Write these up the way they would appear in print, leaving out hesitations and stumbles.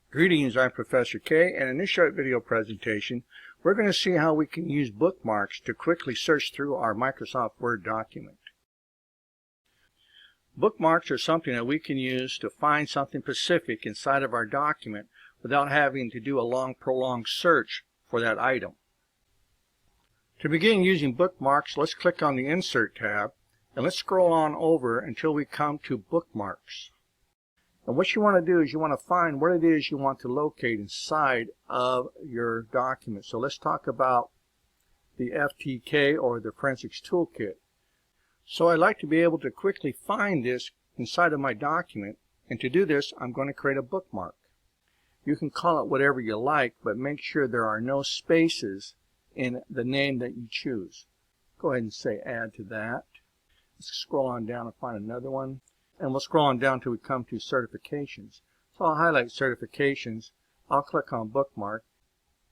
Greetings, I'm Professor K, and in this short video presentation, we're going to see how we can use bookmarks to quickly search through our Microsoft Word document. Bookmarks are something that we can use to find something specific inside of our document without having to do a long, prolonged search for that item. To begin using bookmarks, let's click on the Insert tab, and let's scroll on over until we come to Bookmarks. And what you want to do is you want to find what it is you want to locate inside of your document. So let's talk about the FTK, or the Forensics Toolkit. So I'd like to be able to quickly find this inside of my document, and to do this I'm going to create a bookmark. You can call it whatever you like, but make sure there are no spaces in the name that you choose. Go ahead and say add to that. Let's scroll on down and find another one. And we'll scroll on down till we come to certifications. So I'll highlight certifications. I'll click on bookmark.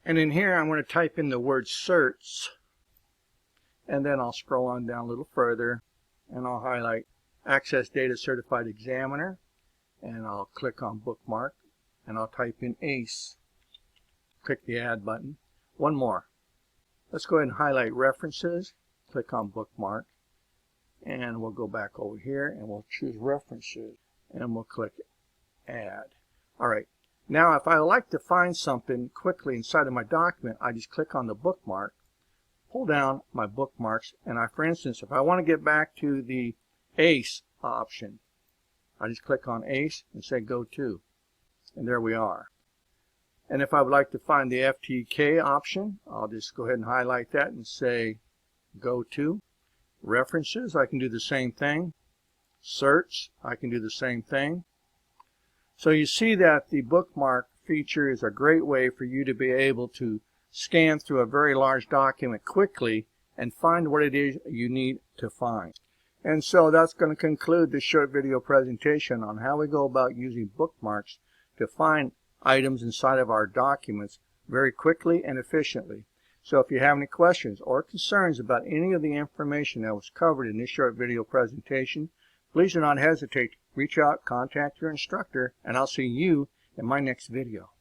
And in here I'm going to type in the word certs. And then I'll scroll on down a little further. And I'll highlight Access Data Certified Examiner. And I'll click on bookmark. And I'll type in ACE. Click the add button. One more. Let's go ahead and highlight references. Click on bookmark. And we'll go back over here and we'll choose references and we'll click add. Alright, now if I like to find something quickly inside of my document, I just click on the bookmark, pull down my bookmarks, and for instance, if I want to get back to the ACE option, I just click on ACE and say go to, and there we are. And if I would like to find the FTK option, I'll just go ahead and highlight that and say go to. References, I can do the same thing. Search, I can do the same thing. So you see that the bookmark feature is a great way for you to be able to scan through a very large document quickly and find what it is you need to find. And so that's going to conclude this short video presentation on how we go about using bookmarks to find items inside of our documents very quickly and efficiently. So if you have any questions or concerns about any of the information that was covered in this short video presentation, please do not hesitate to reach out, contact your instructor, and I'll see you in my next video.